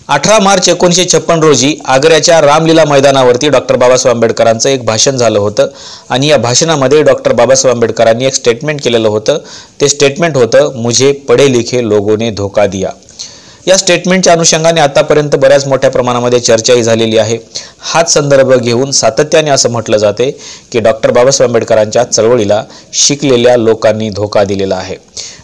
18 मार्च 1956 रोजी आग्र्याच्या रामलीला मैदानावरती डॉक्टर बाबासाहेब आंबेडकरांचं एक भाषण झालं होतं आणि या भाषणामध्ये डॉक्टर बाबासाहेब आंबेडकरांनी एक स्टेटमेंट केलेलं होतं। ते स्टेटमेंट होतं, मुझे पढ़े लिखे लोगों ने धोखा दिया। या स्टेटमेंटच्या अनुषंगाने आतापर्यंत बऱ्याच मोठ्या प्रमाणामध्ये चर्चाही झालेली आहे। हाच संदर्भ घेऊन सातत्याने असं म्हटलं जाते की डॉक्टर बाबासाहेब आंबेडकरांच्या चळवळीला शिकलेल्या लोकांनी धोका दिलेला आहे।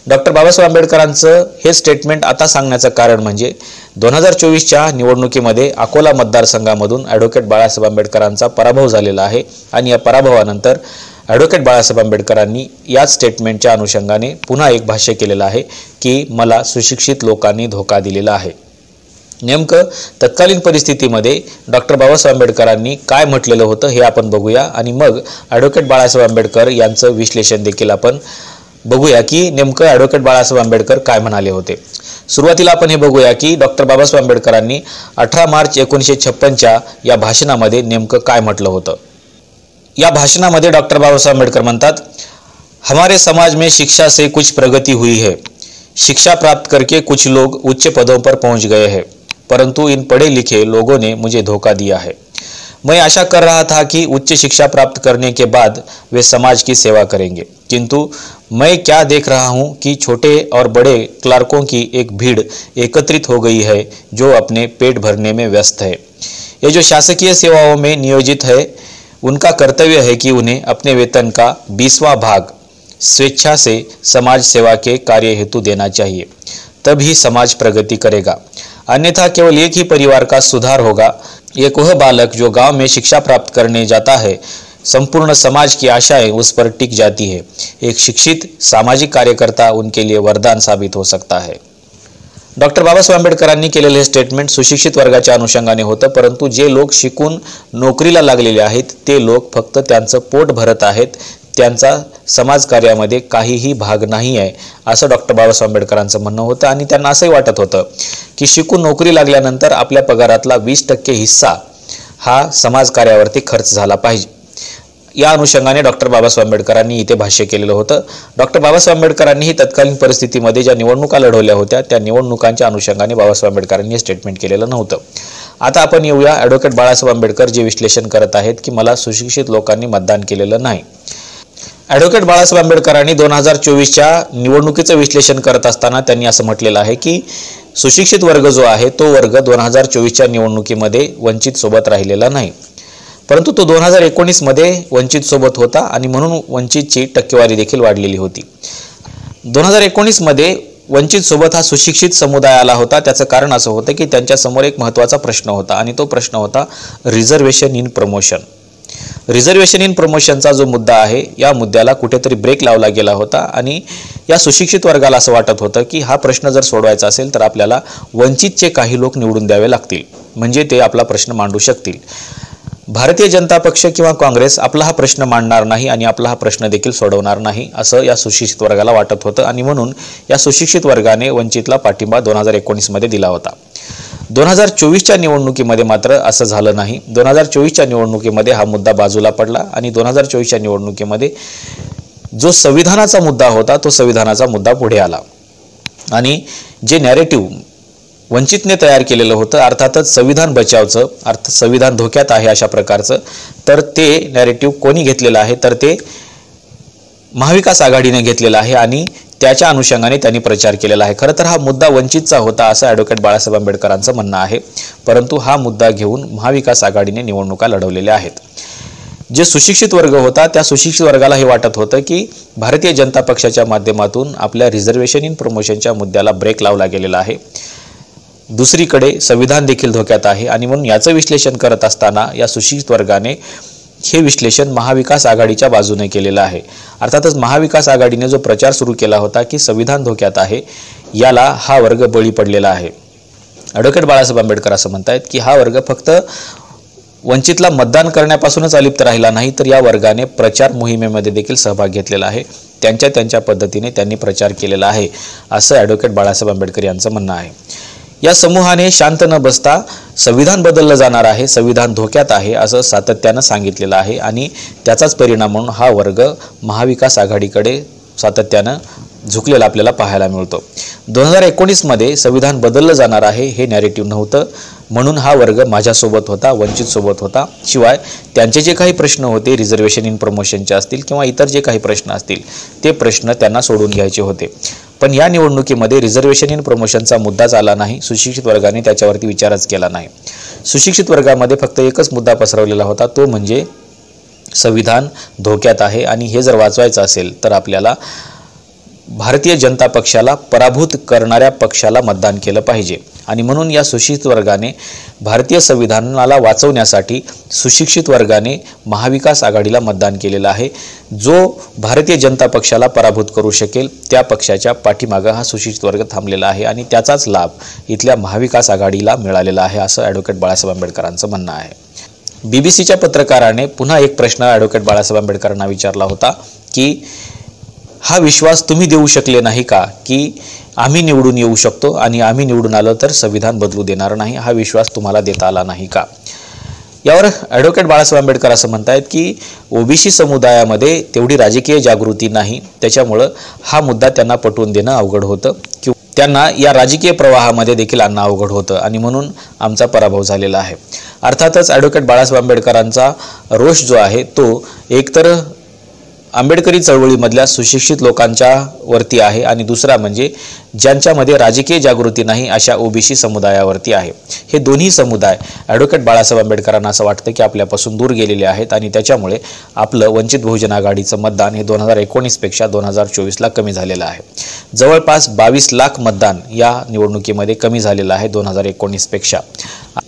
डॉक्टर बाबासाहेब आंबेडकरांचं हे स्टेटमेंट आता सांगण्याचं कारण म्हणजे 2024च्या निवडणुकीमध्ये अकोला मतदारसंघामधून ॲडव्होकेट बाळासाहेब आंबेडकरांचा पराभव झालेला आहे आणि या पराभवानंतर ॲडव्होकेट बाळासाहेब आंबेडकरांनी या स्टेटमेंटच्या अनुषंगाने पुन्हा एक भाष्य केलेलं आहे की मला सुशिक्षित लोकांनी धोका दिलेला आहे। नेमकं तत्कालीन परिस्थितीमध्ये डॉक्टर बाबासाहेब आंबेडकरांनी काय म्हटलेलं होतं हे आपण बघूया आणि मग ॲडव्होकेट बाळासाहेब आंबेडकर यांचं विश्लेषण देखील आपण बघूया की नेमकं ॲडव्होकेट बाळासाहेब आंबेडकर काय म्हणाले होते। सुरुवातीला आपण हे बघूया की डॉक्टर बाबासाहेब आंबेडकरांनी 18 मार्च 1956च्या या भाषणामध्ये नेमकं काय म्हटलं होतं। या भाषणामध्ये डॉक्टर बाबासाहेब आंबेडकर म्हणतात, हमारे समाज में शिक्षा से कुछ प्रगति हुई है। शिक्षा प्राप्त करके कुछ लोग उच्च पदों पर पहुंच गए हैं, परंतु इन पढ़े लिखे लोगों ने मुझे धोखा दिया है। मैं आशा कर रहा था कि उच्च शिक्षा प्राप्त करने के बाद वे समाज की सेवा करेंगे, किंतु मैं क्या देख रहा हूं कि छोटे और बड़े क्लार्कों की एक भीड़ एकत्रित हो गई है जो अपने पेट भरने में व्यस्त है। ये जो शासकीय सेवाओं में नियोजित है, उनका कर्तव्य है कि उन्हें अपने वेतन का 20वां भाग स्वेच्छा से समाज सेवा के कार्य हेतु देना चाहिए, तभी समाज प्रगति करेगा, अन्यथा केवल एक ही परिवार का सुधार होगा। एक वह बालक जो गांव में शिक्षा प्राप्त करने जाता है, संपूर्ण समाज की आशाएं उस पर टिक जाती है। एक शिक्षित सामाजिक कार्यकर्ता उनके लिए वरदान साबित हो सकता है। डॉक्टर बाबासाहेब आंबेडकरांनी केलेले हे स्टेटमेंट सुशिक्षित वर्गाच्या अनुषंगाने होतं, परंतु जे लोक शिकून नोकरीला लागलेले आहेत ते लोक फक्त त्यांचं पोट भरत आहेत, त्यांचा समाजकार्यामध्ये काहीही भाग नाही आहे असं डॉक्टर बाबासाहेब आंबेडकरांचं म्हणणं होतं आणि त्यांना असंही वाटत होतं की शिकून नोकरी लागल्यानंतर आपल्या पगारातला 20% हिस्सा हा समाजकार्यावरती खर्च झाला पाहिजे। या अनुषंगाने डॉक्टर बाबासाहेब आंबेडकरांनी इथे भाष्य केलेलं होतं। डॉक्टर बाबासाहेब आंबेडकरांनी ही तत्कालीन परिस्थितीमध्ये ज्या निवडणुका लढवल्या होत्या त्या निवडणुकांच्या अनुषंगाने बाबासाहेब आंबेडकरांनी स्टेटमेंट केलेलं नव्हतं। आता आपण येऊया ॲडव्होकेट बाळासाहेब आंबेडकर जे विश्लेषण करत आहेत की मला सुशिक्षित लोकांनी मतदान केलेलं नाही। ॲडव्होकेट बाळासाहेब आंबेडकरांनी 2024च्या निवडणुकीचं विश्लेषण करत असताना त्यांनी असं म्हटलेलं आहे की सुशिक्षित वर्ग जो आहे तो वर्ग 2024च्या निवडणुकीमध्ये वंचित सोबत राहिलेला नाही, परंतु तो 2019 मध्ये वंचित सोबत होता आणि म्हणून वंचितची टक्केवारी देखील वाढलेली होती। 2019 मध्ये वंचित सोबत हा सुशिक्षित समुदाय आला होता। त्याचं कारण असं होतं की त्यांच्या समोर एक महत्त्वाचा प्रश्न होता आणि तो प्रश्न होता reservation in promotion. Reservation in प्रमोशनचा जो मुद्दा आहे या मुद्द्याला कुठेतरी ब्रेक लावला गेला होता आणि या सुशिक्षित वर्गाला असं वाटत होतं की हा प्रश्न जर सोडवायचा असेल तर आपल्याला वंचितचे काही लोक निवडून द्यावे लागतील, म्हणजे ते आपला प्रश्न मांडू शकतील। भारतीय जनता पक्ष किंवा काँग्रेस आपला हा प्रश्न मांडणार नाही आणि आपला हा प्रश्न देखील सोडवणार नाही असं या सुशिक्षित वर्गाला वाटत होतं आणि म्हणून या सुशिक्षित वर्गाने वंचितला पाठिंबा 2019 मध्ये दिला होता। 2024च्या निवडणुकीमध्ये मात्र असं झालं नाही। 2024च्या निवडणुकीमध्ये हा मुद्दा बाजूला पडला आणि 2024च्या निवडणुकीमध्ये जो संविधानाचा मुद्दा होता तो संविधानाचा मुद्दा पुढे आला आणि जे नॅरेटिव्ह वंचितने तयार केलेलं होतं, अर्थातच संविधान बचावचं, संविधान धोक्यात आहे अशा प्रकारचं, तर ते नॅरेटिव्ह कोणी घेतलेलं आहे तर ते महाविकास आघाडीने घेतलेला आहे आणि त्याच्या अनुषंगाने त्यांनी प्रचार केलेला आहे। खरं तर हा मुद्दा वंचितचा होता असं ॲडव्होकेट बाळासाहेब आंबेडकरांचं म्हणणं आहे, परंतु हा मुद्दा घेऊन महाविकास आघाडीने निवडणुका लढवलेल्या आहेत। जे सुशिक्षित वर्ग होता त्या सुशिक्षित वर्गाला हे वाटत होतं की भारतीय जनता पक्षाच्या माध्यमातून आपल्या रिझर्वेशन इन प्रमोशनच्या मुद्द्याला ब्रेक लावला गेलेला आहे, दुसरीकडे संविधान देखील धोक्यात आहे आणि म्हणून याचं विश्लेषण करत असताना या सुशिक्षित वर्गाने हे विश्लेषण महाविकास आघाडीच्या बाजूने केलेलं आहे। अर्थातच महाविकास आघाडीने जो प्रचार सुरू केला होता की संविधान धोक्यात आहे, याला हा वर्ग बळी पडलेला आहे। ॲडव्होकेट बाळासाहेब आंबेडकर असं म्हणतात की हा वर्ग फक्त वंचितला मतदान करण्यापासूनच अलिप्त राहिला नाही, तर या वर्गाने प्रचार मोहिमेमध्ये देखील सहभाग घेतलेला आहे, त्यांच्या पद्धतीने त्यांनी प्रचार केलेला आहे असं ॲडव्होकेट बाळासाहेब आंबेडकर यांचं म्हणणं आहे। या समूहाने शांत न बसता संविधान बदललं जाणार आहे, संविधान धोक्यात आहे असं सातत्यानं सांगितलेलं आहे आणि त्याचाच परिणाम म्हणून हा वर्ग महाविकास आघाडीकडे सातत्यानं झुकलेला आपल्याला पाहायला मिळतो। 2019 मध्ये संविधान बदललं जाणार आहे हे नॅरेटिव्ह नव्हतं, म्हणून हा वर्ग माझ्यासोबत होता, वंचित सोबत होता. शिवाय त्यांचे जे काही प्रश्न होते रिझर्वेशन इन प्रमोशनचे असतील किंवा इतर जे काही प्रश्न असतील ते प्रश्न त्यांना सोडून घ्यायचे होते. पण या निवडणुकीमध्ये रिझर्वेशन इन प्रमोशनचा मुद्दाच आला नाही. सुशिक्षित वर्गाने त्याच्यावरती विचारच केला नाही. सुशिक्षित वर्गामध्ये फक्त एकच मुद्दा पसरवलेला होता, तो म्हणजे संविधान धोक्यात आहे आणि हे जर वाचवायचं असेल तर आपल्याला भारतीय जनता पक्षाला पराभूत करणाऱ्या पक्षाला मतदान केलं पाहिजे. आणि म्हणून या सुशिक्षित वर्गाने भारतीय संविधानाला वाचवण्यासाठी सुशिक्षित वर्गाने महाविकास आघाडीला मतदान केलेलं आहे. जो भारतीय जनता पक्षाला पराभूत करू शकेल त्या पक्षाच्या पाठीमागं हा सुशिक्षित वर्ग थांबलेला आहे आणि त्याचाच लाभ इथल्या महाविकास आघाडीला मिळालेला आहे, असं ॲडव्होकेट बाळासाहेब आंबेडकरांचं म्हणणं आहे. BBC पत्रकाराने पुन्हा एक प्रश्न ॲडव्होकेट बाळासाहेब आंबेडकरांना विचारला होता की हा विश्वास तुम्ही देऊ शकले नाही का की आम्ही निवडून येऊ शकतो आणि आम्ही निवडून आलो तर संविधान बदलू देणार नाही, हा विश्वास तुम्हाला देता आला नाही का? यावर ॲडव्होकेट बाळासाहेब आंबेडकर असं म्हणतायत की OBC समुदायामध्ये तेवढी राजकीय जागृती नाही, त्याच्यामुळं हा मुद्दा त्यांना पटवून देणं अवघड होतं किंवा त्यांना या राजकीय प्रवाहामध्ये देखील आणणं अवघड होतं आणि म्हणून आमचा पराभव झालेला आहे. अर्थातच ॲडव्होकेट बाळासाहेब आंबेडकरांचा रोष जो आहे तो एकतर आंबेडकरी चळवळीमधल्या सुशिक्षित लोकांच्या वरती आहे आणि दुसरा म्हणजे ज्यांच्यामध्ये राजकीय जागृती नाही अशा OBC समुदायावरती आहे. हे दोन्ही समुदाय ॲडव्होकेट बाळासाहेब आंबेडकरांना असं वाटतं की आपल्यापासून दूर गेलेले आहेत आणि त्याच्यामुळे आपलं वंचित बहुजन आघाडीचं मतदान हे 2019 पेक्षा 2024ला कमी झालेलं आहे. जवळपास 22 लाख मतदान या निवडणुकीमध्ये कमी झालेलं आहे 2019 पेक्षा.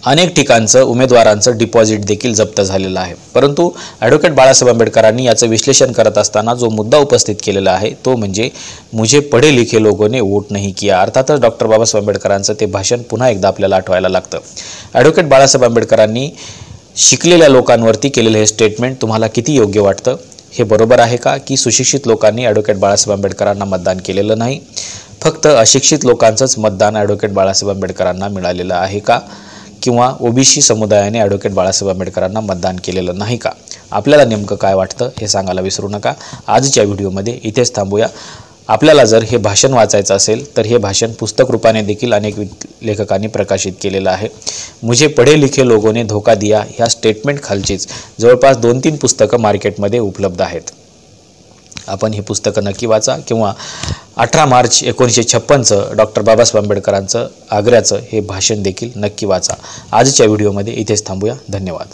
अनेक ठिकाणचं उमेदवारांचं डिपॉझिट देखील जप्त झालेलं आहे. परंतु ॲडव्होकेट बाळासाहेब आंबेडकरांनी याचं विश्लेषण करत असताना जो मुद्दा उपस्थित केलेला आहे तो म्हणजे मुझे पढे लिखे लोगों ने वोट नहीं किया. अर्थातच डॉक्टर बाबासाहेब आंबेडकरांचं ते भाषण पुन्हा एकदा आपल्याला आठवायला लागतं. ॲडव्होकेट बाळासाहेब आंबेडकरांनी शिकलेल्या लोकांवरती केलेलं हे स्टेटमेंट तुम्हाला किती योग्य वाटतं? हे बरोबर आहे का की सुशिक्षित लोकांनी ॲडव्होकेट बाळासाहेब आंबेडकरांना मतदान केलेलं नाही, फक्त अशिक्षित लोकांचंच मतदान ॲडव्होकेट बाळासाहेब आंबेडकरांना मिळालेलं आहे का? किंवा OBC समुदायाने ॲडव्होकेट बाळासाहेब आंबेडकरांना मतदान केलेलं नाही का? आपल्याला नेमकं काय वाटतं हे सांगायला विसरू नका. आजच्या व्हिडिओमध्ये इथेच थांबूया. आपल्याला जर हे भाषण वाचायचं असेल तर हे भाषण पुस्तक रूपाने देखील अनेक लेखकांनी प्रकाशित केलेलं आहे. मुझे पढे लिखे लोगों ने धोका दिया ह्या स्टेटमेंट खालचीच जवळपास 2-3 पुस्तकं मार्केटमध्ये उपलब्ध आहेत. आपण ही पुस्तकं नक्की वाचा किंवा 18 मार्च 1956चं डॉक्टर बाबासाहेब आंबेडकरांचं आग्र्याचं हे भाषण देखील नक्की वाचा. आजच्या व्हिडिओमध्ये इथेच थांबूया. धन्यवाद.